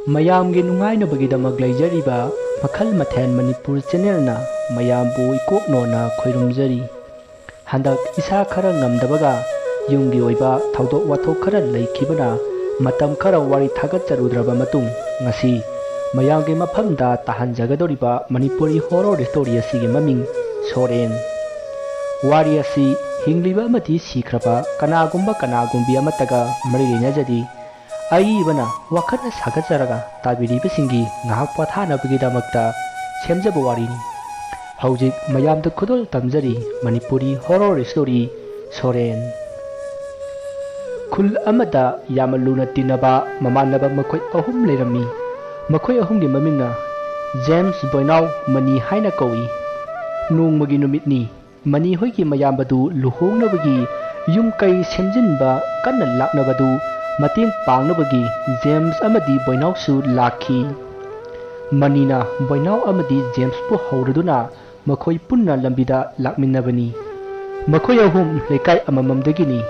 mayamgi nungainabagidamag laijariba Makhal Mathel Manipur channel na mayambu ikoknona khoirumjari handak isa khara ngamdabaga yumgi oiba thaudok wathok khara leikibana matam khara wari thagat charudraba matung ngasi mayamgi mafamda tahanjagadoriba Manipuri horror story asigi maming Soren wari asi hingliba amati sikraba kanagumbi amataga mari lenajadi aibana wakana sagatjaraga tabiribasingi ngahak pathanabagidamagta semjaba warini hojik mayamda khudol tamjari Manipuri horror story Soren khul amada yamaluna tinaba mamanaba makhoi ahum lerami makhoi ahumgi mamingna James Boynaw mani haina kawi nungmagi numitni mani hoigi mayambadu luhongnabagi yumkai semjinba kanna laknabadu mating pangnabagi James amadi Boynaw su lakhi manina Boynaw amadi James pu hauraduna makhoi punna lambida lakminnabani makhoi ahum lekai amamamdagini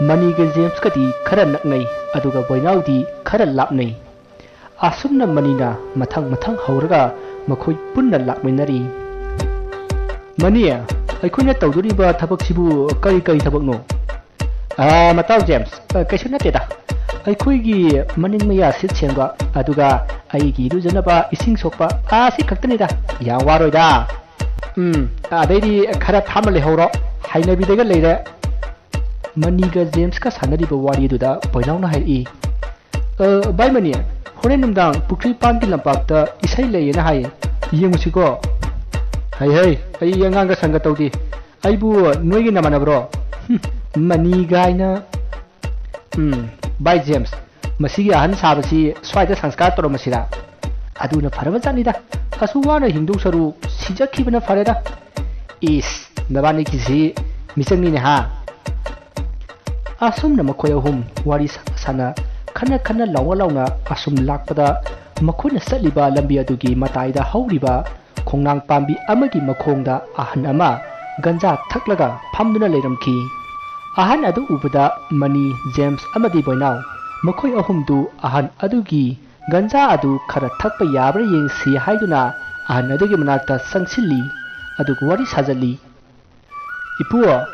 maniga James kati khara naknai aduga Boynaw di khara lapnai asumna manina mathang hauraga makhoi punna lakminari mania aikoina tawduriba thabak sibu kari thabakno mataw James kaishu nateda aikoigi maning maya sit senba aduga aigi rujanaba ising sokpa si khaktanida ya waroida adaidi khara thamale horo hainabidaga leire maniga James ka sanariba wari duda Boynaw na hai bai mania horen numdang pukri panti lampakta isai leyena hai yengusiko hai ai anganga sanga tawdi aibu noigi namanabro mani gaina bai James masigi ahan sabasi swaida sanskar toro masira aduna faraba janida asuwana hindu saru sijakhibana fareda is nabani kisi misangni ne ha asumna makhoi ahum wari sana khana launa asum lakpada makhona saliba lambi adugi mataida hauriba khongnang pambi amagi makhongda ahan ama ganja thaklaga phamduna leiramki ahan adu ubada mani James amadi Boynaw makhoi ahumdu ahan adugi ganja adu khara thakpa yabra yengsi haiduna ahan adugi manakta sangsilli adugu wari sajali ipuwa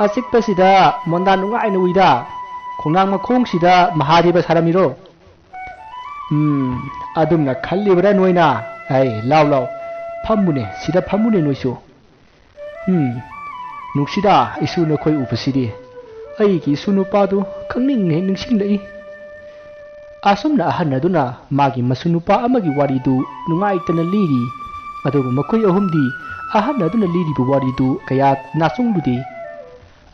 asikpasida monda nungaina uida khongnang makhongsida mahadeva saramiro adumna khallibra noina ai law phamune sida phamune noisu nuksida isu nakhoi upasidi aigi sunupadu khangningne ningsinglei asumna ahanaduna magi masunupa amagi waridu nungaitana liri adugu makhoi ahumdi ahanaduna liri bu waridu kaya nasungdudi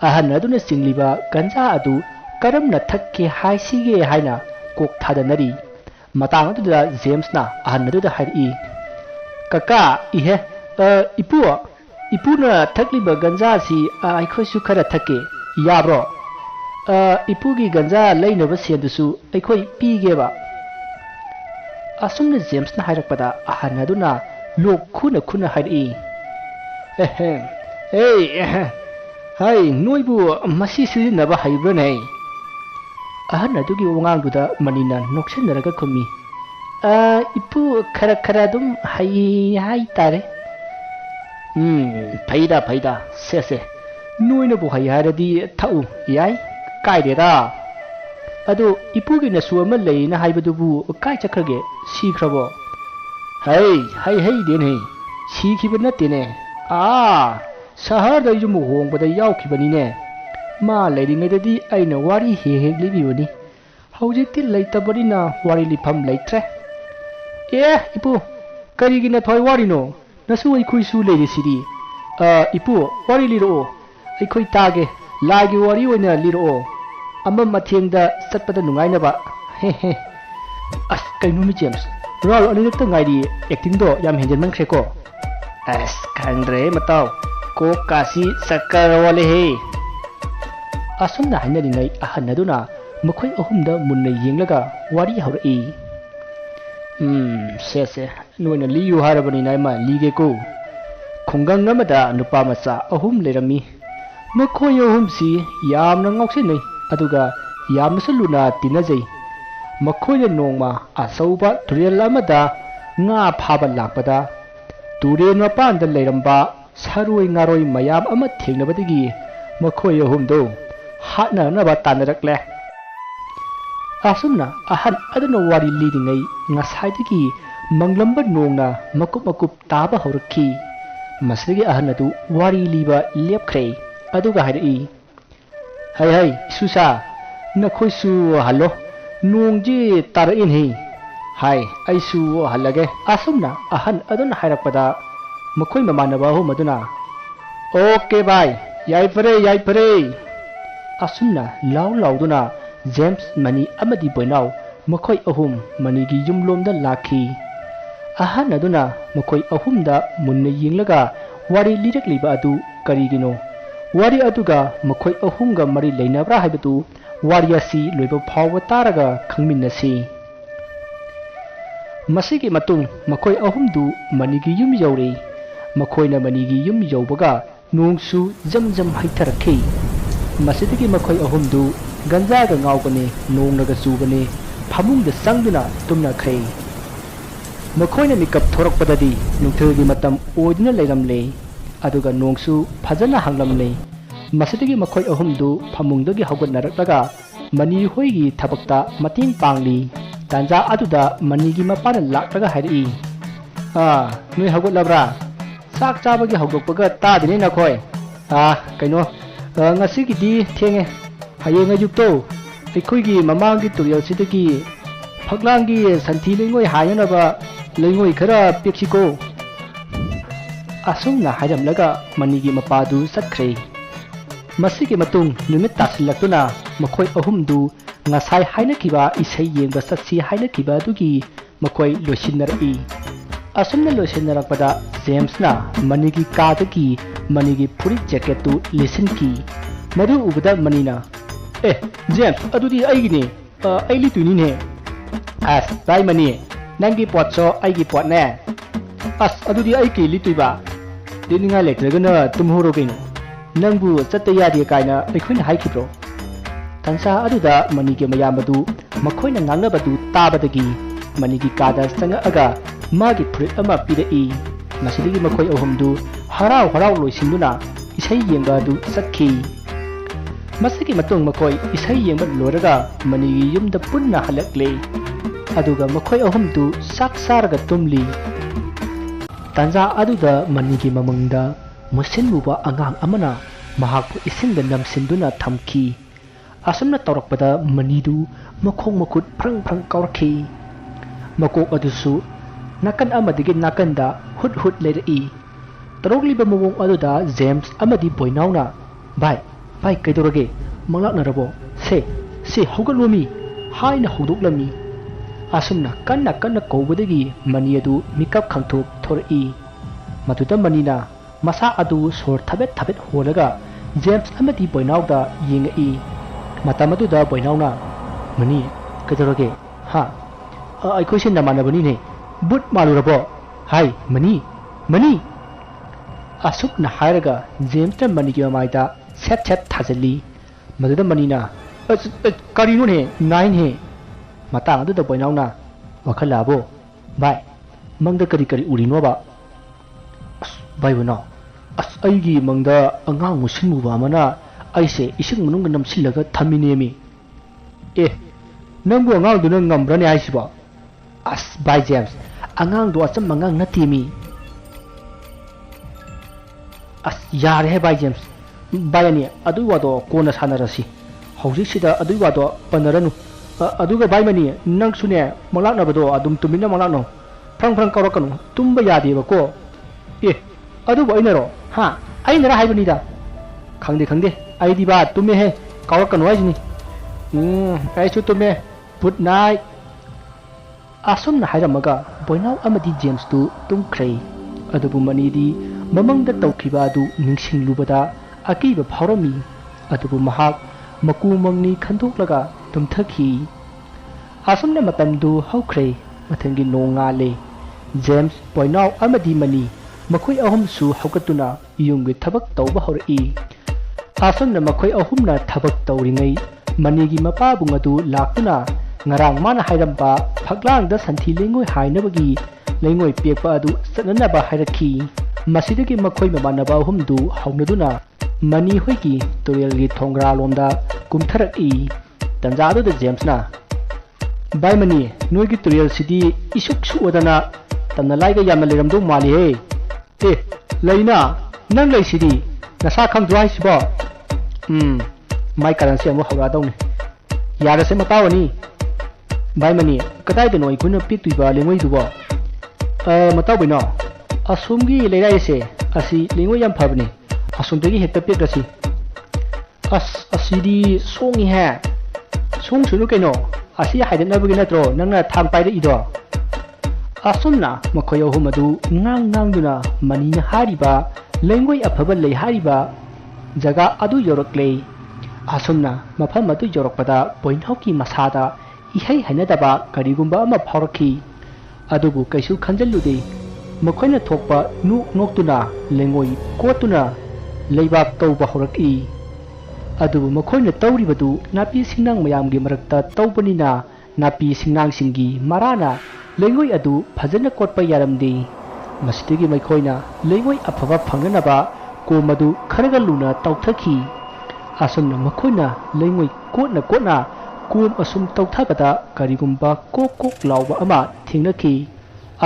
ahanaduna singliba ganja adu karamna thakke haisige haina kok thadanari matang aduda James na ahanaduna hari kaka ihe ipuna thakliba ganja si aikhoisu khara thakke yabro ipugi ganja leinaba sendusu aikhoi pigeba asumna James na hairakpada ahanaduna lok khuna hari hai noibu masi sirinaba haibrane ahanatugi wangangduda manina noksenaraga khumi ipu khara dum hai tare faida se noina bu hai haradi thau yai kaidera adu ipugi nasu ama leina haibadubu kai chakrage sikrabo hai den hai sikhiba natene sahar da yumu hongbada yaukibani ma leiringaidadi aina wari he libibani hojikti leitabani na wari lifam leitre ipu karigina thoi wari no nasu aikhui su leirisiri ipu wari liro aikhui tage lagi wari oina liro amma mathengda satpada nungainaba as kainumi James rol anirekta ngairi acting do yam henjen mankreko kangre mataw ko kasi sakar wale he asumna hainaringai ahanaduna makhoi ahumda munna yenglaga wari haurai se noina liyu harabani naima lige ko khongang amada nupa macha ahum lerami makhoi ahumsi yamna ngoksenai aduga yamnasu luna tinajai ꯃꯈꯣꯏꯅ ꯅꯣꯡꯃ ꯑꯆꯧꯕ ꯇꯨꯔꯦꯜ ꯑꯃꯗ ꯉꯥ ꯐꯥꯕ ꯂꯥꯛꯄꯗ ꯇꯨꯔꯦꯜ ꯃꯄꯥꯟꯗ ꯂꯩꯔꯝꯕ ꯁꯔꯣꯏ ꯉꯥꯔꯣꯏ ꯃꯌꯥꯝ ꯑꯃ ꯊꯦꯡꯅꯕꯗꯒꯤ ꯃꯈꯣꯏ ꯑꯍꯨꯝꯗꯨ ꯍꯥꯠꯅꯅꯕ ꯇꯥꯟꯅꯔꯛꯂꯦ꯫ ꯑꯁꯨꯝꯅ ꯑꯍꯟ ꯑꯗꯨꯅ ꯋꯥꯔꯤ ꯂꯤꯔꯤꯉꯩ ꯉꯁꯥꯏꯗꯒꯤ ꯃꯪꯂꯝꯕ ꯅꯣꯡꯅ ꯃꯀꯨꯞ ꯃꯀꯨꯞ ꯇꯥꯕ ꯍꯧꯔꯛꯈꯤ꯫ ꯃꯁꯤꯗꯒꯤ ꯑꯍꯟ ꯑꯗꯨ ꯋꯥꯔꯤ ꯂꯤꯕ ꯂꯦꯞꯈ꯭ꯔꯦ ꯑꯗꯨꯒ ꯍꯥꯏꯔꯛꯏ, ꯍꯩ ꯏꯁꯨꯁꯥ, ꯅꯈꯣꯏꯁꯨ ꯍꯜꯂꯣ, ꯅꯣꯡꯁꯤ ꯇꯥꯔꯛꯏꯅꯤ꯫ ꯍꯥꯏ, ꯑꯩꯁꯨ ꯍꯜꯂꯒꯦ꯫ ꯑꯁꯨꯝꯅ ꯑꯍꯟ ꯑꯗꯨꯅ ꯍꯥꯏꯔꯛꯄꯗ ꯃꯈꯣꯏ ꯃꯃꯥꯟꯅꯕ ꯑꯍꯨꯝ ꯑꯗꯨꯅ ꯑꯣꯀꯦ ꯚꯥꯏ, ꯌꯥꯏꯐꯔꯦ꯫ ꯑꯁꯨꯝꯅ ꯂꯥꯎꯗꯨꯅ ꯖꯦꯝꯁ, ꯃꯅꯤ ꯑꯃꯗꯤ ꯕꯣꯏꯅꯥꯎ ꯃꯈꯣꯏ ꯑꯍꯨꯝ ꯃꯅꯤꯒꯤ ꯌꯨꯝꯂꯣꯝꯗ ꯂꯥꯛꯈꯤ꯫ ꯑꯍꯟ ꯑꯗꯨꯅ ꯃꯈꯣꯏ ꯑꯍꯨꯝꯗ ꯃꯨꯟꯅ ꯌꯦꯡꯂꯒ ꯋꯥꯔꯤ ꯂꯤꯔꯛꯂꯤꯕ ꯑꯗꯨ ꯀꯔꯤꯒꯤꯅꯣ, ꯋꯥꯔꯤ ꯑꯗꯨꯒ ꯃꯈꯣꯏ ꯑꯍꯨꯝꯒ ꯃꯔꯤ ꯂꯩꯅꯕ꯭ꯔꯥ ꯍꯥꯏꯕꯗꯨ ꯋꯥꯔꯤ ꯑꯁꯤ ꯂꯣꯏꯕ ꯐꯥꯎꯕ ꯇꯥꯔꯒ ꯈꯪꯃꯤꯟꯅꯁꯤ꯫ ꯃꯁꯤꯒꯤ ꯃꯇꯨꯡ ꯃꯈꯣꯏ ꯑꯍꯨꯝꯗꯨ ꯃꯅꯤꯒꯤ ꯌꯨꯝ ꯌꯧꯔꯦ꯫ ꯃꯈꯣꯏꯅ ꯃꯅꯤꯒꯤ ꯌꯨꯝ ꯌꯧꯕꯒ ꯅꯣꯡꯁꯨ ꯖꯝ ꯍꯩꯊꯔꯛꯈꯤ꯫ ꯃꯁꯤꯗꯒꯤ ꯃꯈꯣꯏ ꯑꯍꯨꯝꯗꯨ ꯒꯟꯖꯥꯒ ꯉꯥꯎꯕꯅꯦ, ꯅꯣꯡꯅꯒ ꯆꯨꯕꯅꯦ, ꯐꯃꯨꯡꯗ ꯆꯪꯗꯨꯅ ꯇꯨꯝꯅꯈ꯭ꯔꯦ꯫ ꯃꯈꯣꯏꯅ ꯃꯤꯀꯞ ꯊꯣꯔꯛꯄꯗꯗꯤ ꯅꯨꯡꯊꯤꯜꯒꯤ ꯃꯇꯝ ꯑꯣꯏꯗꯨꯅ ꯂꯩꯔꯝꯂꯦ, ꯑꯗꯨꯒ ꯅꯣꯡꯁꯨ ꯐꯖꯅ ꯍꯥꯡꯂꯝꯂꯦ꯫ ꯃꯁꯤꯗꯒꯤ ꯃꯈꯣꯏ ꯑꯍꯨꯝꯗꯨ ꯐꯃꯨꯡꯗꯒꯤ ꯍꯧꯒꯠꯅꯔꯛꯂꯒ ꯃꯅꯤ ꯍꯣꯏꯒꯤ ꯊꯕꯛꯇ ꯃꯇꯦꯡ ꯄꯥꯡꯂꯤ꯫ ꯇꯥꯟꯖꯥ ꯑꯗꯨꯗ ꯃꯅꯤꯒꯤ ꯃꯄꯥꯅ ꯂꯥꯛꯂꯒ ꯍꯥꯏꯔꯛꯏ, ꯅꯣꯏ ꯍꯧꯒꯠꯂꯕ꯭ꯔꯥ? ꯆꯥꯛ ꯆꯥꯕꯒꯤ ꯍꯧꯗꯣꯛꯄꯒ ꯇꯥꯗꯦꯅꯦ ꯅꯈꯣꯏ꯫ ꯉꯁꯤꯒꯤꯗꯤ ꯊꯦꯡꯉꯦ, ꯍꯌꯦꯡ ꯑꯌꯨꯛꯇꯣ ꯑꯩꯈꯣꯏꯒꯤ ꯃꯃꯥꯡꯒꯤ ꯇꯨꯔꯦꯜꯁꯤꯗꯒꯤ ꯐꯛꯂꯥꯡꯒꯤ ꯁꯟꯊꯤ ꯂꯩꯉꯣꯏ ꯍꯥꯏꯅꯅꯕ ꯂꯩꯉꯣꯏ ꯈꯔ ꯄꯦꯛꯁꯤꯀꯣ꯫ ꯑꯁꯨꯝꯅ ꯍꯥꯏꯔꯝꯂꯒ ꯃꯅꯤꯒꯤ ꯃꯄꯥꯗꯨ ꯆꯠꯈ꯭ꯔꯦ꯫ ꯃꯁꯤꯒꯤ ꯃꯇꯨꯡ ꯅꯨꯃꯤꯠ ꯇꯥꯁꯤꯜꯂꯛꯇꯨꯅ ꯃꯈꯣꯏ ꯑꯍꯨꯝꯗꯨ ꯉꯁꯥꯏ ꯍꯥꯏꯅꯈꯤꯕ ꯏꯁꯩ ꯌꯦꯡꯕ ꯆꯠꯁꯤ ꯍꯥꯏꯅꯈꯤꯕ ꯑꯗꯨꯒꯤ ꯃꯈꯣꯏ ꯂꯣꯏꯁꯤꯟꯅꯔꯛꯏ꯫ ꯑꯁꯨꯝꯅ ꯂꯣꯏꯁꯤꯟꯅꯔꯛꯄꯗ ꯖꯦꯝꯁꯅ ꯃꯅꯤꯒꯤ ꯀꯥꯗꯒꯤ ꯃꯅꯤꯒꯤ ꯐꯨꯔꯤꯠ ꯖꯦꯀꯦꯠꯇꯨ ꯂꯤꯠꯁꯤꯟꯈꯤ꯫ ꯃꯗꯨ ꯎꯕꯗ ꯃꯅꯤꯅ, ꯖꯦꯝꯁ, ꯑꯗꯨꯗꯤ ꯑꯩꯒꯤꯅꯦ, ꯑꯩ ꯂꯤꯠꯇꯣꯏꯅꯤꯅꯦ꯫ ꯚꯥꯏ ꯃꯅꯤ, ꯅꯪꯒꯤ ꯄꯣꯠꯁꯨ ꯑꯩꯒꯤ ꯄꯣꯠꯅꯦ꯫ ꯑꯗꯨꯗꯤ ꯑꯩ ꯀꯩ ꯂꯤꯠꯇꯣꯏꯕ? ꯂꯤꯠꯅꯤꯡꯉꯥꯏ ꯂꯩꯇ꯭ꯔꯒꯅ ꯇꯨꯝꯍꯧꯔꯣ ꯀꯩꯅꯣ, ꯅꯪꯕꯨ ꯆꯠꯇ ꯌꯥꯗꯦ ꯀꯥꯏꯅ ꯑꯩꯈꯣꯏꯅ ꯍꯥꯏꯈꯤꯕ꯭ꯔꯣ? ꯇꯥꯟꯖꯥ ꯑꯗꯨꯗ ꯃꯅꯤꯒꯤ ꯃꯌꯥꯝꯕꯗꯨ ꯃꯈꯣꯏꯅ ꯉꯥꯡꯅꯕꯗꯨ ꯇꯥꯕꯗꯒꯤ ꯃꯅꯤꯒꯤ ꯀꯥꯗ ꯆꯪꯉꯛꯑꯒ ꯃꯥꯒꯤ ꯐꯨꯔꯤꯠ ꯑꯃ ꯄꯤꯔꯛꯏ꯫ ꯃꯁꯤꯗꯒꯤ ꯃꯈꯣꯏ ꯑꯍꯨꯝꯗꯨ ꯍꯔꯥꯎ ꯂꯣꯏꯁꯤꯟꯗꯨꯅ ꯏꯁꯩ ꯌꯦꯡꯕ ꯑꯗꯨ ꯆꯠꯈꯤ꯫ ꯃꯁꯤꯒꯤ ꯃꯇꯨꯡ ꯃꯈꯣꯏ ꯏꯁꯩ ꯌꯦꯡꯕ ꯂꯣꯏꯔꯒ ꯃꯅꯤꯒꯤ ꯌꯨꯝꯗ ꯄꯨꯟꯅ ꯍꯜꯂꯛꯂꯦ, ꯑꯗꯨꯒ ꯃꯈꯣꯏ ꯑꯍꯨꯝꯗꯨ ꯆꯥꯛ ꯆꯥꯔꯒ ꯇꯨꯝꯂꯤ꯫ ꯇꯥꯟꯖꯥ ꯑꯗꯨꯗ ꯃꯅꯤꯒꯤ ꯃꯃꯪꯗ ꯃꯨꯁꯤꯟ ꯃꯨꯕ ꯑꯉꯥꯡ ꯑꯃꯅ ꯃꯍꯥꯛꯄꯨ ꯏꯁꯤꯡꯗ ꯅꯝꯁꯤꯟꯗꯨꯅ ꯊꯝꯈꯤ꯫ ꯑꯁꯨꯝꯅ ꯇꯧꯔꯛꯄꯗ ꯃꯅꯤꯗꯨ ꯃꯈꯣꯡ ꯃꯈꯨꯠ ꯐ꯭ꯔꯪ ꯀꯥꯎꯔꯛꯈꯤ꯫ ꯃꯀꯣꯛ ꯑꯗꯨꯁꯨ ꯅꯥꯀꯟ ꯑꯃꯗꯒꯤ ꯅꯥꯀꯟꯗ ꯍꯨꯠ ꯂꯩꯔꯛꯏ꯫ ꯇꯧꯔꯛꯂꯤꯕ ꯃꯑꯣꯡ ꯑꯗꯨꯗ ꯖꯦꯝꯁ ꯑꯃꯗꯤ ꯕꯣꯏꯅꯥꯎꯅ, ꯚꯥꯏ ꯀꯩꯗꯧꯔꯒꯦ? ꯃꯪꯂꯥꯛꯅꯔꯕꯣ? ꯁꯦ ꯍꯧꯒꯠꯂꯣꯃꯤ ꯍꯥꯏꯅ ꯍꯧꯗꯣꯛꯂꯝꯃꯤ꯫ ꯑꯁꯨꯝꯅ ꯀꯟꯅ ꯀꯧꯕꯗꯒꯤ ꯃꯅꯤ ꯑꯗꯨ ꯃꯤꯀꯞ ꯈꯪꯊꯣꯔꯛꯏ꯫ ꯃꯗꯨꯗ ꯃꯅꯤꯅ ꯃꯁꯥ ꯑꯗꯨ ꯁꯣꯔ ꯊꯕꯦꯠ ꯍꯣꯜꯂꯒ ꯖꯦꯝꯁ ꯑꯃꯗꯤ ꯕꯣꯏꯅꯥꯎꯗ ꯌꯦꯡꯉꯛꯏ꯫ ꯃꯇꯝ ꯑꯗꯨꯗ ꯕꯣꯏꯅꯥꯎꯅ, ꯃꯅꯤ, ꯀꯩꯗꯧꯔꯒꯦ? ꯑꯩꯈꯣꯏꯁꯦ ꯅꯃꯥꯟꯅꯕꯅꯤꯅꯦ, ꯕꯨꯠ ꯃꯥꯜꯂꯨꯔꯕꯣ? ꯍꯥꯏ ꯃꯅꯤ! ꯑꯁꯨꯛꯅ ꯍꯥꯏꯔꯒ ꯖꯦꯝꯁꯅ ꯃꯅꯤꯒꯤ ꯃꯃꯥꯏꯗ ꯁꯦꯠ ꯊꯥꯖꯤꯜꯂꯤ꯫ ꯃꯗꯨꯗ ꯃꯅꯤꯅ, ꯀꯔꯤꯅꯣꯅꯦ, ꯅꯥꯏꯅꯦ꯫ ꯃꯇꯥꯡ ꯑꯗꯨꯗ ꯕꯣꯏꯅꯥꯎꯅ, ꯋꯥꯈꯜ ꯂꯥꯛꯑꯕꯣ? ꯚꯥꯏ, ꯃꯪꯗ ꯀꯔꯤ ꯎꯔꯤꯅꯣꯕ? ꯚꯥꯏ ꯕꯣꯏꯅꯥꯎ, ꯑꯩꯒꯤ ꯃꯪꯗ ꯑꯉꯥꯡ ꯃꯨꯁꯤꯟ ꯃꯨꯕ ꯑꯃꯅ ꯑꯩꯁꯦ ꯏꯁꯤꯡ ꯃꯅꯨꯡꯗ ꯅꯝꯁꯤꯜꯂꯒ ꯊꯝꯃꯤꯅꯦꯃꯤ꯫ ꯅꯪꯕꯨ ꯑꯉꯥꯡꯗꯨꯅ ꯉꯝꯕ꯭ꯔꯅꯦ ꯍꯥꯏꯁꯤꯕꯣ? ꯚꯥꯏ ꯖꯦꯝꯁ, ꯑꯉꯥꯡꯗꯣ ꯑꯆꯝꯕ ꯑꯉꯥꯡ ꯅꯠꯇꯦꯃꯤ꯫ ꯌꯥꯔꯦꯍꯦ ꯚꯥꯏ ꯖꯦꯝꯁ, ꯚꯥꯏ ꯑꯅꯤ, ꯑꯗꯨꯏ ꯋꯥꯗꯣ ꯀꯣꯟꯅ ꯁꯥꯟꯅꯔꯁꯤ, ꯍꯧꯖꯤꯛꯁꯤꯗ ꯑꯗꯨꯏ ꯋꯥꯗꯣ ꯄꯟꯅꯔꯅꯨ꯫ ꯑꯗꯨꯒ ꯚꯥꯏ ꯃꯅꯤ, ꯅꯪꯁꯨꯅꯦ ꯃꯪꯂꯥꯛꯅꯕꯗꯣ ꯑꯗꯨꯝ ꯇꯨꯃꯤꯟꯅ ꯃꯪꯂꯥꯛꯅꯧ, ꯐ꯭ꯔꯪ ꯀꯥꯎꯔꯛꯀꯅꯨ, ꯇꯨꯝꯕ ꯌꯥꯗꯦꯕꯀꯣ꯫ ꯑꯗꯨꯕꯨ ꯑꯩꯅꯔꯣ? ꯑꯩꯅꯔ ꯍꯥꯏꯕꯅꯤꯗ꯫ ꯈꯪꯗꯦ, ꯑꯩꯗꯤ ꯕꯥ ꯇꯨꯝꯃꯦꯍꯦ, ꯀꯥꯎꯔꯛꯀꯅꯨ ꯍꯥꯏꯁꯤꯅꯤ꯫ ꯑꯩꯁꯨ ꯇꯨꯝꯃꯦ, ꯒꯨꯗ ꯅꯥꯏꯠ꯫ ꯑꯁꯨꯝꯅ ꯍꯥꯏꯔꯝꯃꯒ ꯕꯣꯏꯅꯥꯎ ꯑꯃꯗꯤ ꯖꯦꯝꯁꯇꯨ ꯇꯨꯝꯈ꯭ꯔꯦ꯫ ꯑꯗꯨꯕꯨ ꯃꯅꯤꯗꯤ ꯃꯃꯪꯗ ꯇꯧꯈꯤꯕ ꯑꯗꯨ ꯅꯤꯡꯁꯤꯡꯂꯨꯕꯗ ꯑꯀꯤꯕ ꯐꯥꯎꯔꯝꯃꯤ, ꯑꯗꯨꯕु ꯃꯍꯥꯛ ꯃꯀꯨ ꯃꯪꯅꯤ ꯈꯟꯗꯣꯛꯂꯒ ꯇꯨꯝꯊꯈꯤ꯫ ꯑꯁꯨꯝꯅ ꯃꯇꯝꯗꯨ ꯍꯧꯈ꯭ꯔꯦ꯫ ꯃꯊꯪꯒꯤ ꯅꯣꯡ ꯉꯥꯜꯂꯦ꯫ ꯖꯦꯝꯁ, ꯕꯣꯏꯅꯥꯎ ꯑꯃꯗꯤ ꯃꯅꯤ ꯃꯈꯣꯏ ꯑꯍꯨꯝꯁꯨ ꯍꯧꯒꯠꯇꯨꯅ ꯌꯨꯝꯒꯤ ꯊꯕꯛ ꯇꯧꯕ ꯍꯧꯔꯛꯏ꯫ ꯑꯁꯨꯝꯅ ꯃꯈꯣꯏ ꯑꯍꯨꯝꯅ ꯊꯕꯛ ꯇꯧꯔꯤꯉꯩ ꯃꯅꯤꯒꯤ ꯃꯄꯥꯕꯨꯡ ꯑꯗꯨ ꯂꯥꯛꯇꯨꯅ ngarang mana hairamba phaklang da santhi lengoi hainabagi lengoi pekpa adu sananaba hairakhi masidagi makhoi mamanaba humdu haunaduna mani hoigi turel gi thongra lomda kumtharak i tanza adu da James na bai mani noi gi turel sidi isuk su odana tanna laiga yamna leramdu mali he e leina nang lei sidi nasa khang dwai sibo mai karan se amu hawra dong yara se matawani bai mani kadai de noi kun pik tuiba lengoi dubo mataw bino asumgi leirai se asi lengoi yam phabni asumdagi hekta pik rasi asidi songi ha song sunu kaino asi haidana bagi natro nangna thang pai de ido asumna makoyo humadu ngang duna manina hariba lengoi aphaba lei hariba jaga adu yorokle asumna mafam adu yorokpada poinhauki masada ihai hainadaba karigumba ama phaurakhi adubu kaisu khanjallude makoina thokpa nu noktuna lengoi kotuna leibak tauba horaki adubu makoina tawribadu napi singnang mayamgi marakta tawbanina napi singnang singi marana lengoi adu phajana kotpa yaramde masitigi maikoina lengoi aphaba phanganaba komadu kharaga luna tawthaki asumna makoina lengoi kotna kum asum tawthabada karigumba kok lawba ama thingnaki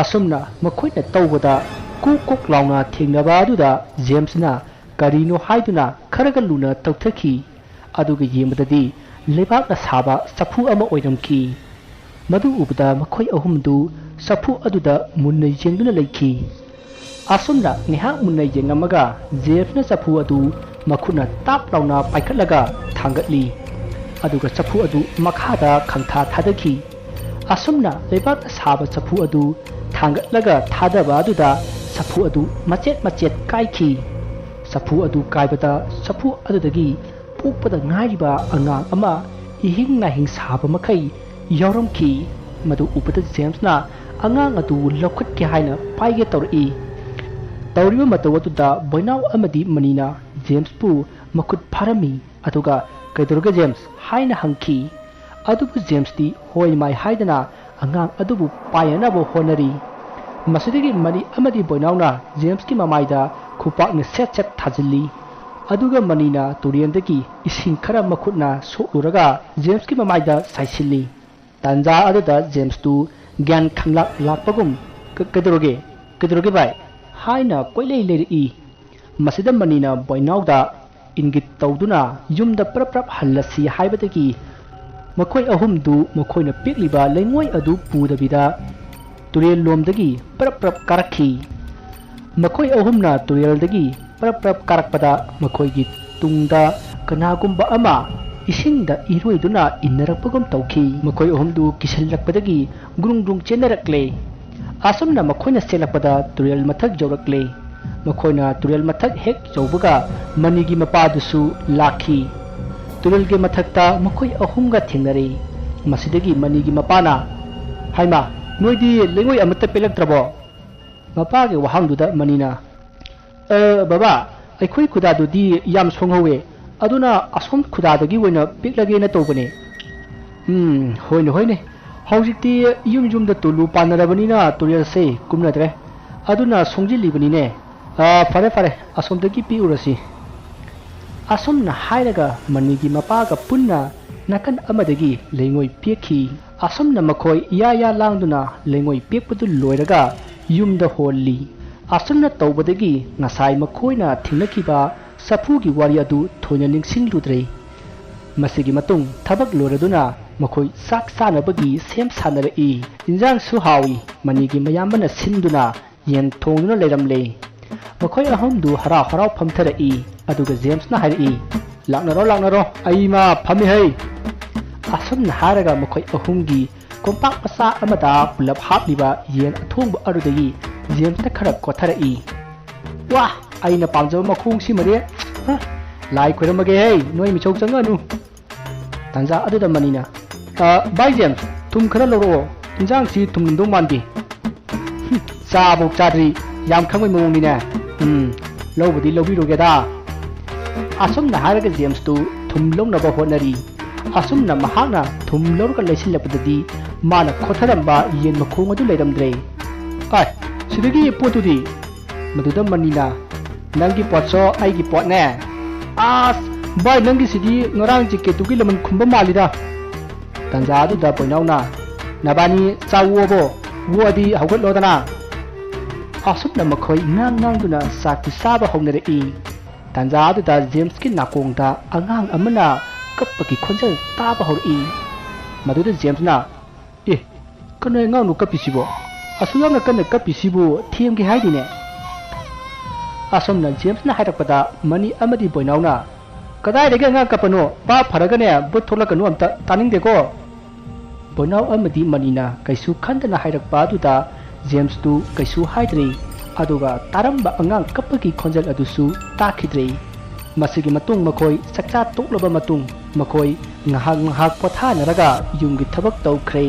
asumna makoina tawbada kok lawna thingnaba aduda James na karino haiduna kharaga luna tawthaki aduga yembadadi lebakna saba safu ama oiramki madu ubda makhoi ahumdu safu aduda munnai jengduna leikhi asumna ngeha munnai jengamaga James na safu adu makhuna tap lawna paikhatlaga thangatli aduga safu adu makhada khangtha thadaki asumna lebak saba safu adu thangatlaga thadaba aduda safu adu macet kaikhi safu adu kaibada safu adudagi pukpada ngaiba angang ama ihing na hing saba makai yawramki madu upata James na angang adu lokhat ke haina paige tawri tawriba mataw atuda boinaw amadi manina James pu makut pharami aduga kaidurga James haina hangki adubu James di hoi mai haidana angang adubu payana bo honari masidagi mani amadi boinawna James ki mamaida khupak ne set thajili aduga manina turiandagi ising khara makhutna souraga James ki mamaida saisili tanja aduda James tu gyan khanglak lakpagum kaidurge bai haina koilei leri masida manina boinawda ingit tawduna yumda prap hallasi haibadagi makhoi ahumdu makhoina pikliba lengoi adu pudabida turel lomdagi prap karakhi makhoi ahumna tureldagi prap karakpada makhoigi tungda kanagumba ama isingda iroiduna innarakpagum tawki makhoi ahumdu kisallakpadagi grung chenarakle asumna makhoina selakpada turel mathak jawrakle makhoina turel mathak hek jawbaga manigi mapadusu lakhi turel ge mathakta makhoi ahumga thengnare masidagi manigi mapana haima noidi lengoi amata pelaktrabo mapage wahangduda manina baba aikhoi khudadudi yam songhowe aduna asom khudadagi woina piklage na tobane hoine hawjikti yumda tulu panarabanina turel se kumnadre aduna songjilibanine fare asomdagi pi urasi asomna hairaga manigi mapaga punna nakan amadagi lengoi pekhi asomna makhoi ya langduna lengoi pekpadu loiraga yumda holli asomna tawbadagi ngasai makhoina thingnakiba safugi wari adu thoina ningsingludre masigi matung thabak loraduna makhoi sak sanabagi sem sanarei injang su hawi manigi mayambana sinduna yen thongduna leiramle makhoi ahumdu harau phamtharai aduga James na hairi laknaro aima phami hei asumna haraga makhoi ahumgi kompak masa amada pulap hapliba yen athongba arudagi James na khara kotharai wah aina pamjaba makhung si mare lai khoiramage hei noi michau changanu tanja aduda manina bai James tum khara loro injang si tum ndong mandi chabu chadri yam khangoi mawngni na lobudi lobirogeda asomna haraga James tu thum longnaba honari asumna mahakna thum lorga leisilapdadi mana khotharamba yen makhong adu leiramdre ai sidagi potudi maduda manina nangi potso aigi potne as bai nangi sidi ngarang jike tugi laman khumba malida tanja adu da poinauna nabani chawobo wodi hawgat lodana asumna makhoi ngang duna sakti saba hongnere i tanja adu da James ki nakongda angang amana kapaki khonjal taba hori maduda James na kano ngang nu kapisibo asuyamna kana kapisibo thiemgi haidine asomna James na hairakpada mani amadi boinauna kadai dege nga kapano ba pharagane but tholakanu amta taning deko boinau amadi manina kaisu khandana hairakpa duda James tu kaisu haidri aduga taramba angang kapaki khonjal adusu takhidri masigi matung makhoi sakcha toklaba matung makhoi ngahak pothanaraga yumgi thabak tawkhre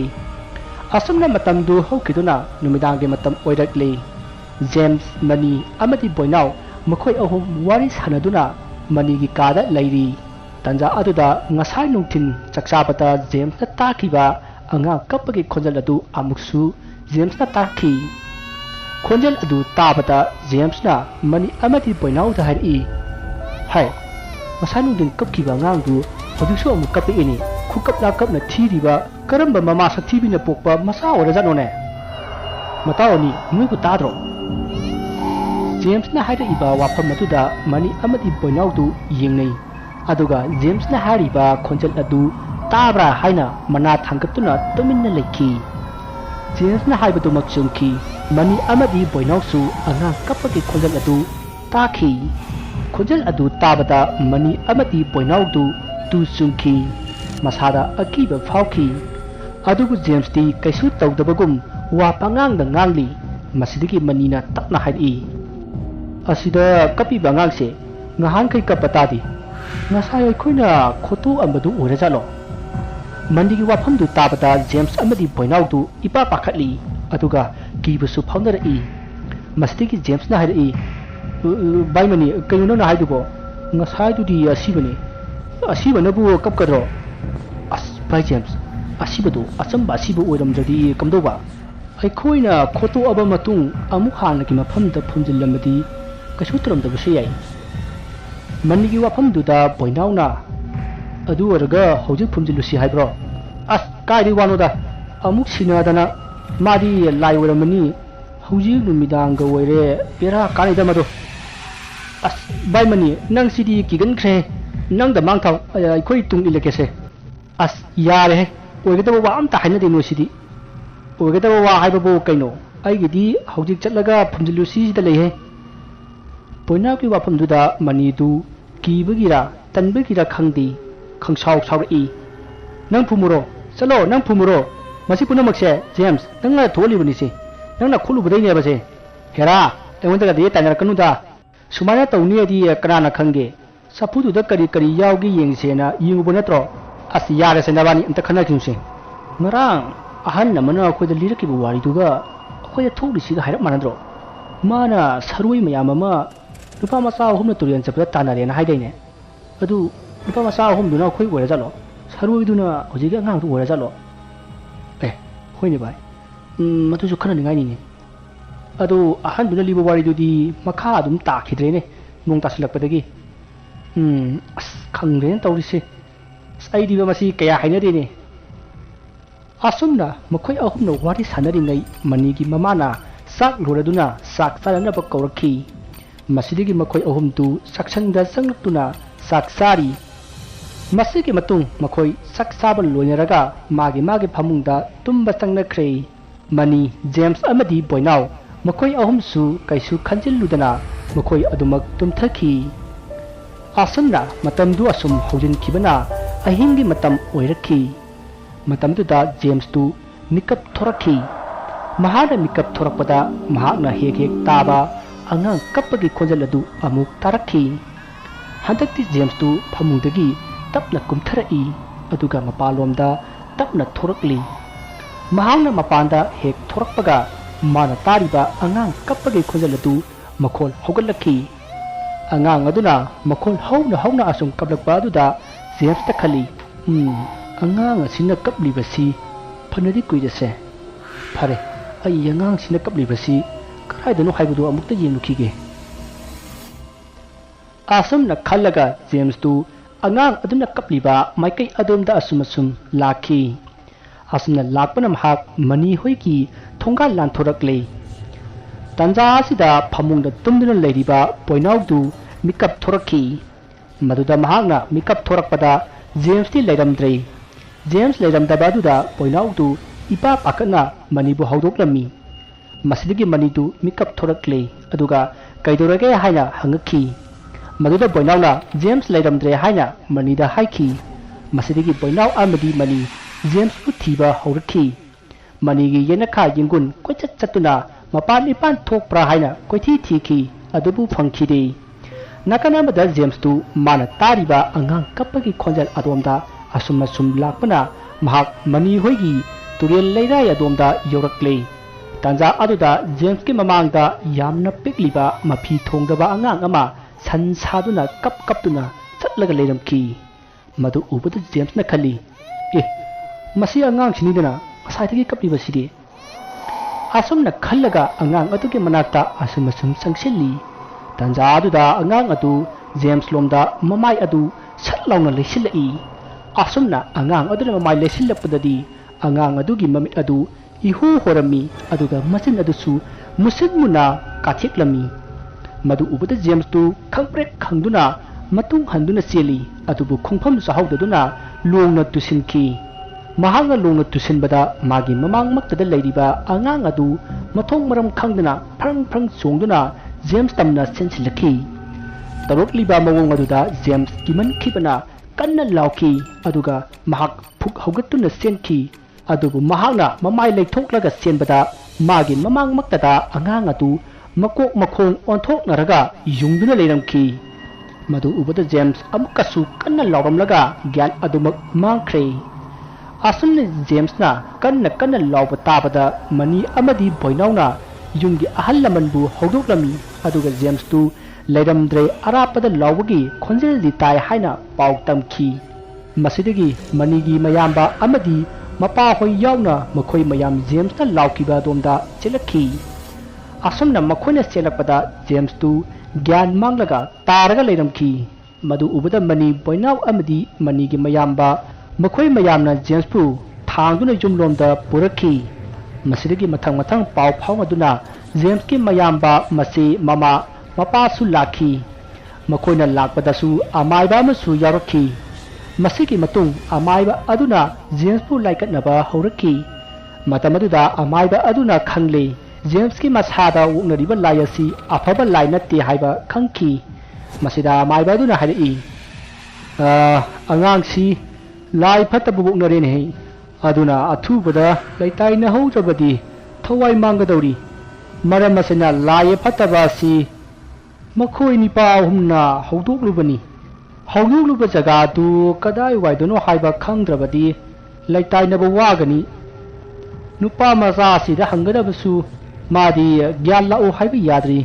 asumna matamdu hokiduna numidangge matam oirakle James mani amadi boinau makhoi ahum wari sanaduna mani gi kada lairi tanja aduda ngasai nungthin chakchabata James na takiba anga kapagi khonjal adu amuksu James na taki khonjal adu tabata James na mani amadi boinau da hari hai ngasai nungdin kapkiba ngang du hodisu amu kapi ini khukap la kap na thiriba karamba mama sathibi na pokpa masa ora janone mataoni mui ku tadro James na haida iba wafam matuda mani amadi boinau du yengnei aduga James na hariba khonjal adu tabra haina mana thangkatuna tuminna lekhi James na haiba du makchungki mani amadi boinau su anga kapaki khonjal adu takhi khonjal adu tabada mani amadi boinau du tu sungki masada akiba phauki adugu James ti kaisu tawdabagum wa pangang da ngangli masidigi manina takna haidi asida kapi bangang se ngahan kai kapatadi ngasai khoina khotu ambadu urajalo mandigi wafam du tabata James amadi boinau du ipa pakhatli aduga kibusu foundera i masidigi James na haidi bai mani kayuno na haidubo ngasai du di asibana bu kapkadro bai James asibadu achamba asibu oiramjadi kamdoba aikhoina khoto aba matung amuk hanaki mafamda phumjillamadi kasu taramdabusu yai manigi wafamduda boinauna adu oraga hojik phumjilusi haibro kaidi wanoda amuk sinadana madi lai oramani hojik numidanga oire pera kanida mado bai mani nang sidi kigan khre nang da mangthau aikhoi tung ilekese yare oigedaba wa amta hainade no sidi oigedaba wa haibabu kaino aigidi hojik chatlaga phumjilusi da leihe poina ki wafamduda manidu kibagira tanbagira khangdi khangsau sauri nang phumuro chalo nang phumuro masi punamakse James nangna tholi bunisi nangna khulu budai ne base hera engonda de tanar kanuda sumana tawni adi kana khange sapudu da kari yawgi yengsena yingubo natro yare semjabani amta khana kinse ngarang ahan namana akhoi da liraki bu wari duga akhoi da tholi siga hairap manadro mana sarui mayam ama lupa masa ahum na turian chapda tanare na haidaine adu lupa masa ahum duna akhoi ora jalo sarui duna hojiga ngang du ora jalo hoine bai matu ju khana ningai ni adu ahan duna libo wari dudi makha adum ta khidrene nong tasilakpadagi khangre tawrise aidi ba masi kaya hainade ne asumna makhoi ahumna wari sanaringai manigi mamana sak loraduna sak sarana ba kaurakhi masidigi makhoi ahum tu saksangda sanglutuna sak sari masigi matung makhoi sak sabal loinaraga magi phamungda tumba sangnakhrei mani James amadi boinau makhoi ahum su kaisu khanjilludana makhoi adumak tumthaki asumna matamdu asum hojin kibana ahingi matam oirakhi matamduda James tu mikap thorakhi mahana mikap thorakpada mahakna hek taba angang kapagi khonjal adu amuk tarakhi handakti James tu phamungdagi tapna kumtharai aduga mapalomda tapna thorakli mahangna mapanda hek thorakpaga mana tariba angang kapagi khonjal adu makhol hogalakhi angang aduna makhol hauna asum kablakpa aduda James ta khali ꯑꯉꯥꯡ ꯑꯁꯤꯅ ꯀꯞꯂꯤꯕꯁꯤ ꯐꯅꯗꯤ ꯀꯨꯏꯔꯁꯦ ꯐꯔꯦ ꯑꯩ ꯑꯉꯥꯡꯁꯤꯅ ꯀꯞꯂꯤꯕꯁꯤ ꯀꯗꯥꯏꯗꯅꯣ ꯍꯥꯏꯕꯗꯨ ꯑꯃꯨꯛꯇ ꯌꯦꯡꯂꯨꯈꯤꯒꯦ ꯑꯁꯨꯝꯅ ꯈꯜꯂꯒ ꯖꯦꯝꯁꯇꯨ ꯑꯉꯥꯡ ꯑꯗꯨꯅ ꯀꯞꯂꯤꯕ ꯃꯥꯏꯀꯩ ꯑꯗꯣꯝꯗ ꯑꯁꯨꯝ ꯂꯥꯛꯈꯤ ꯑꯁꯨꯝꯅ ꯂꯥꯛꯄꯅ ꯃꯍꯥꯛ ꯃꯅꯤ ꯍꯣꯏꯒꯤ ꯊꯣꯡꯒꯥꯜ ꯂꯥꯟꯊꯣꯔꯛꯂꯦ ꯇꯥꯟꯖꯥ ꯑꯁꯤꯗ ꯐꯃꯨꯡꯗ ꯇꯨꯝꯗꯨꯅ ꯂꯩꯔꯤꯕ ꯄꯣꯏꯅꯥꯎꯗꯨ ꯃꯤꯀꯞ ꯊꯣꯔꯛꯈꯤ ꯃꯗꯨꯗ ꯃꯍꯥꯛꯅ ꯃꯤꯀꯞ ꯊꯣꯔꯛꯄꯗ ꯖꯦꯝꯁꯇꯤ ꯂꯩꯔꯝꯗ꯭ꯔꯦ ꯖꯦꯝꯁ ꯂꯩꯔꯝꯗꯕ ꯑꯗꯨꯗ ꯄꯣꯏꯅꯥꯎꯗꯨ ꯏꯄꯥ ꯄꯥꯈꯠꯅ ꯃꯅꯤꯕꯨ ꯍꯧꯗꯣꯛꯂꯝꯃꯤ ꯃꯁꯤꯗꯒꯤ ꯃꯅꯤꯗꯨ ꯃꯤꯀꯞ ꯊꯣꯔꯛꯂꯦ ꯑꯗꯨꯒ ꯀꯩꯗꯧꯔꯒꯦ ꯍꯥꯏꯅ ꯍꯪꯉꯛꯈꯤ ꯃꯗꯨꯗ ꯄꯣꯏꯅꯥꯎꯅ ꯖꯦꯝꯁ ꯂꯩꯔꯝꯗ꯭ꯔꯦ ꯍꯥꯏꯅ ꯃꯅꯤꯗ ꯍꯥꯏꯈꯤ ꯃꯁꯤꯗꯒꯤ ꯄꯣꯏꯅꯥꯎ ꯑꯃꯗꯤ ꯃꯅꯤ ꯖꯦꯝꯁꯄꯨ ꯊꯤꯕ ꯍꯧꯔꯛꯈꯤ ꯃꯅꯤꯒꯤ ꯌꯦꯅꯈꯥ ꯌꯦꯡꯒꯨꯟ ꯀꯣꯏꯆꯠ ꯆꯠꯇꯨꯅ ꯃꯄꯥꯟ ꯏꯄꯥꯟ ꯊꯣꯛꯄ꯭ꯔꯥ ꯍꯥꯏꯅ ꯀꯣꯏꯊꯤ ꯊꯤꯈꯤ ꯑꯗꯨꯕꯨ ꯐꯪꯈꯤꯗꯦ ꯅꯥꯀꯟ ꯑꯃꯗ ꯖꯦꯝꯁꯇꯨ ꯃꯥꯅ ꯇꯥꯔꯤꯕ ꯑꯉꯥꯡ ꯀꯞꯄꯒꯤ ꯈꯣꯟꯖꯦꯜ ꯑꯗꯣꯝꯗ ꯑꯁꯨꯝ ꯂꯥꯛꯄꯅ ꯃꯍꯥꯛ ꯃꯅꯤ ꯍꯣꯏꯒꯤ ꯇꯨꯔꯦꯜ ꯂꯩꯔꯥꯏ ꯑꯗꯣꯝꯗ ꯌꯧꯔꯛꯂꯦ ꯇꯥꯟꯖꯥ ꯑꯗꯨꯗ ꯖꯦꯝꯁꯀꯤ ꯃꯃꯥꯡꯗ ꯌꯥꯝꯅ ꯄꯤꯛꯂꯤꯕ ꯃꯐꯤ ꯊꯣꯡꯗꯕ ꯑꯉꯥꯡ ꯑꯃ ꯁꯟ ꯁꯥꯗꯨꯅ ꯀꯞꯇꯨꯅ ꯆꯠꯂꯒ ꯂꯩꯔꯝꯈꯤ ꯃꯗꯨ ꯎꯕꯗ ꯖꯦꯝꯁꯅ ꯈꯜꯂꯤ ꯃꯁꯤ ꯑꯉꯥꯡꯁꯤꯅꯤꯗꯅ ꯉꯁꯥꯏꯗꯒꯤ ꯀꯞꯂꯤꯕꯁꯤꯗꯤ ꯑꯁꯨꯝꯅ ꯈꯜꯂꯒ ꯑꯉꯥꯡ ꯑꯗꯨꯒꯤ ꯃꯅꯥꯛꯇ ꯑꯁꯨꯝ ꯆꯪꯁꯤꯜꯂꯤ ꯇꯥꯟꯖꯥ ꯑꯗꯨꯗ ꯑꯉꯥꯡ ꯑꯗꯨ ꯖꯦꯝꯁ ꯂꯣꯝꯗ ꯃꯃꯥꯏ ꯑꯗꯨ ꯁꯠ ꯂꯥꯎꯅ ꯂꯩꯁꯤꯜꯂꯛꯏ ꯑꯁꯨꯝꯅ ꯑꯉꯥꯡ ꯑꯗꯨꯅ ꯃꯃꯥꯏ ꯂꯩꯁꯤꯜꯂꯛꯄꯗꯗꯤ ꯑꯉꯥꯡ ꯑꯗꯨꯒꯤ ꯃꯃꯤꯠ ꯑꯗꯨ ihu horami aduga machin adusu musin muna katheklammi madu ubada James tu khangprek khangduna matung handuna seli adubu khongpham sahaudaduna longna tusinki mahanga longna tusinbada magi mamang maktada leiriba angang adu mathong maram khangduna phrang chongduna James tamna sensilaki tarokliba mawong aduda James kiman khibana kanna lauki aduga mahak phuk haugatuna senki adubu mahakna mamai leithoklaga senbada magi mamang maktada angang adu makok makhong onthoknaraga yungduna leiramki madu ubada James amukasu kanna lauramlaga gyan adumak mangkhre asumne James na kanna lauba tabada mani amadi boinauna yunggi ahal lamanbu haudoklami aduga James tu leiramdre arapada laubagi khonjel di tai haina pau tamki masidagi manigi mayamba amadi mapa hoi yauna makhoi mayam James na laukiba domda chelakhi asumna makhoina chelakpada James tu gyan manglaga taraga leiramki madu ubada mani boinau amadi manigi mayamba makhoi mayamna James pu thangduna jumlomda purakhi masidagi mathang pau phaungaduna James ki mayamba masi mama mapa su lakhi makhoina lakpadasu amaiba masu yarakhi masiki matung amaiba aduna James pu laikatnaba haurakhi matamaduda amaiba aduna khangle James ki masada uknariba layasi afaba lai natte haiba khangki masida amaiba aduna hairi angangsi lai phatabu uknare ne aduna athubada laitai na haudrabadi thawai mangadori maram asina lai phataba si makhoi ni pa humna haudoklubani haudoklubba jaga du kadai waidono haiba khangdrabadi laitai na wagani nupa maza sida hangadabasu madi gyan lao haiba yadri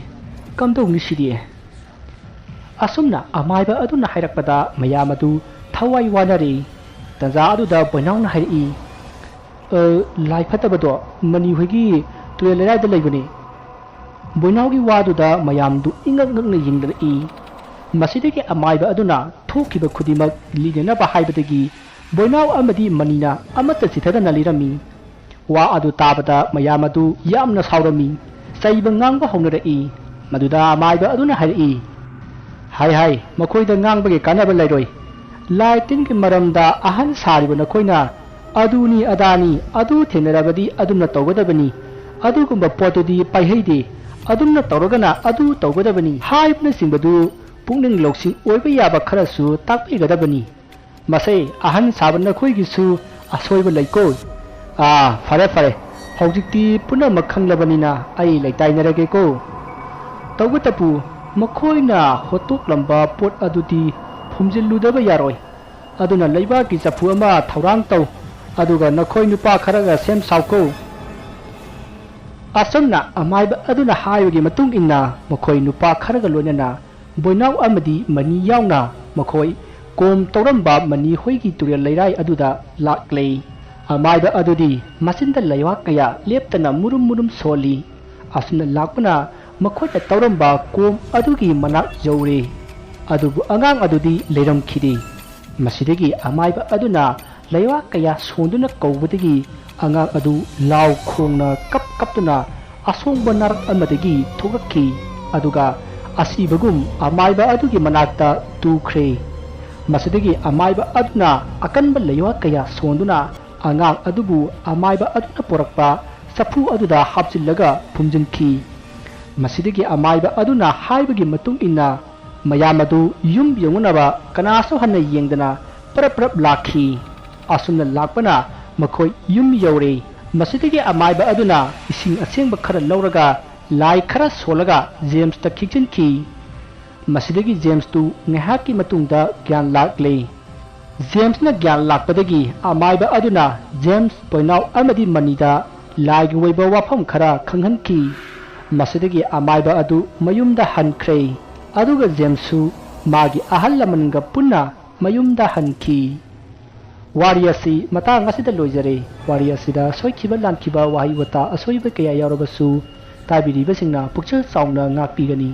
kamdong nisidi asumna amaiba aduna hairakpada mayamadu thawai wanari tanza aduda boinauna hairi lai phatabado mani hoigi tuelai da leibani boinaugi waduda mayamdu ingak yingdana masidagi amaiba aduna thokiba khudimak lidena ba haibadagi boinau amadi manina amata sithadana lirami wa adu tabada mayamadu yamna saurami saiba ngangba honrai maduda amaiba aduna hairi hai makhoida ngangbage kanaba lairoi laitin ki maramda ahan sariba nakoina aduni adani adu thenarabadi adumna tawgadabani adugumba potudi paiheide adumna tawragana adu tawgadabani haibna singbadu pungning loksing oiba yaba kharasu takpaigadabani masai ahan sabana khoigisu asoiba laiko fare hojikti puna makhanglabanina ai laitainarage ko tawgatapu makhoina hotok lamba pot adudi phumjilludaba yaroi aduna leiba ki chapu ama thaurang taw aduga nakhoi nupa kharaga sem sauko asumna amaiba aduna hayugi matung inna makhoi nupa kharaga loinana boinau amadi mani yauna makhoi ꯀꯣꯝ ꯇꯧꯔꯝꯕ money ꯍꯣꯏꯒꯤ ꯇꯨꯔꯦꯜ ꯂꯩꯔꯥꯏ ꯑꯗꯨꯗ ꯂꯥꯛꯂꯦ ꯑꯃꯥꯏꯕ ꯑꯗꯨꯗꯤ ꯃꯆꯤꯟꯗ ꯂꯩꯋꯥ ꯀꯌꯥ ꯂꯦꯞꯇꯅ ꯃꯨꯔꯨꯝ ꯃꯨꯔꯨꯝ ꯁꯣꯜꯂꯤ ꯑꯁꯨꯝꯅ ꯂꯥꯛꯄꯅ ꯃꯈꯣꯏꯅ ꯇꯧꯔꯝꯕ ꯀꯣꯝ ꯑꯗꯨꯒꯤ ꯃꯅꯥꯛ ꯌꯧꯔꯦ ꯑꯗꯨꯕꯨ ꯑꯉꯥꯡ ꯑꯗꯨꯗꯤ ꯂꯩꯔꯝꯈꯤꯗꯦ ꯃꯁꯤꯗꯒꯤ ꯑꯃꯥꯏꯕ ꯑꯗꯨꯅ ꯂꯩꯋꯥꯀꯌꯥ ꯁꯣꯟꯗꯨꯅ ꯀꯧꯕꯗꯒꯤ ꯑꯉꯥꯡ ꯑꯗꯨ ꯂꯥꯎ ꯈꯣꯡꯅ ꯀꯞꯇꯨꯅ ꯑꯁꯣꯡꯕ ꯅꯥꯔꯛ ꯑꯃꯗꯒꯤ ꯊꯣꯛꯂꯛꯈꯤ ꯑꯗꯨꯒ ꯑꯁꯤꯕꯒꯨꯝ ꯑꯃꯥꯏꯕ ꯑꯗꯨꯒꯤ ꯃꯅꯥꯛꯇ ꯇꯨꯈ꯭ꯔꯦ ꯃꯁꯤꯗꯒꯤ ꯑꯃꯥꯏꯕ ꯑꯗꯨꯅ ꯑꯀꯟꯕ ꯂꯩꯋꯥ ꯀꯌꯥ ꯁꯣꯟꯗꯨꯅ ꯑꯉꯥꯡ ꯑꯗꯨꯕꯨ ꯑꯃꯥꯏꯕ ꯑꯗꯨꯅ ꯄꯨꯔꯛꯄ ꯆꯐꯨ ꯑꯗꯨꯗ ꯍꯥꯞꯆꯤꯜꯂꯒ ꯐꯨꯝꯖꯤꯟꯈꯤ ꯃꯁꯤꯗꯒꯤ ꯑꯃꯥꯏꯕ ꯑꯗꯨꯅ ꯍꯥꯏꯕꯒꯤ ꯃꯇꯨꯡ ꯏꯟꯅ ꯃꯌꯥꯝ ꯑꯗꯨ ꯌꯨꯝ ꯌꯧꯅꯅꯕ ꯀꯅꯥꯁꯨ ꯍꯟꯅ ꯌꯦꯡꯗꯅ ꯄꯔꯞ ꯄꯔꯞ ꯂꯥꯛꯈꯤ ꯑꯁꯨꯝꯅ ꯂꯥꯛꯄꯅ ꯃꯈꯣꯏ ꯌꯨꯝ ꯌꯧꯔꯦ ꯃꯁꯤꯗꯒꯤ ꯑꯃꯥꯏꯕ ꯑꯗꯨꯅ ꯏꯁꯤꯡ ꯑꯁꯦꯡꯕ ꯈꯔ ꯂꯧꯔꯒ ꯂꯥꯏ ꯈꯔ ꯁꯣꯜꯂꯒ ꯖꯦꯝꯁꯇ ꯈꯤꯛꯆꯤꯟꯈꯤ ꯃꯁꯤꯗꯒꯤ ꯖꯦꯝꯁꯇꯨ ꯉꯥꯏꯍꯥꯛꯀꯤ ꯃꯇꯨꯡꯗ ꯒ꯭ꯌꯥꯟ ꯂꯥꯛꯂꯦ ꯖꯦꯝꯁꯅ ꯒ꯭ꯌꯥꯟ ꯂꯥꯛꯄꯗꯒꯤ ꯑꯃꯥꯏꯕ ꯑꯗꯨꯅ ꯖꯦꯝꯁ ꯄꯣꯏꯅꯥꯎ ꯑꯃꯗꯤ ꯃꯅꯤꯗ ꯂꯥꯏꯒꯤ ꯑꯣꯏꯕ ꯋꯥꯐꯝ ꯈꯔ ꯈꯪꯍꯟꯈꯤ ꯃꯁꯤꯗꯒꯤ ꯑꯃꯥꯏꯕ ꯑꯗꯨ ꯃꯌꯨꯝꯗ ꯍꯟꯈ꯭ꯔꯦ ꯑꯗꯨꯒ ꯖꯦꯝꯁꯁꯨ ꯃꯥꯒꯤ ꯑꯍꯜ ꯂꯃꯟꯒ ꯄꯨꯟꯅ ꯃꯌꯨꯝꯗ ꯍꯟꯈꯤ ꯋꯥꯔꯤ ꯑꯁꯤ ꯃꯇꯥꯡ ꯑꯁꯤꯗ ꯂꯣꯏꯖꯔꯦ ꯋꯥꯔꯤ ꯑꯁꯤꯗ ꯁꯣꯏꯈꯤꯕ ꯂꯥꯟꯈꯤꯕ ꯋꯥꯍꯩ ꯋꯥꯇꯥ ꯑꯁꯣꯏꯕ ꯀꯌꯥ ꯌꯥꯎꯔꯕꯁꯨ ꯇꯥꯕꯤꯔꯤꯕꯁꯤꯡꯅ ꯄꯨꯛꯆꯦꯜ ꯆꯥꯎꯅ ꯉꯥꯛꯄꯤꯒꯅꯤ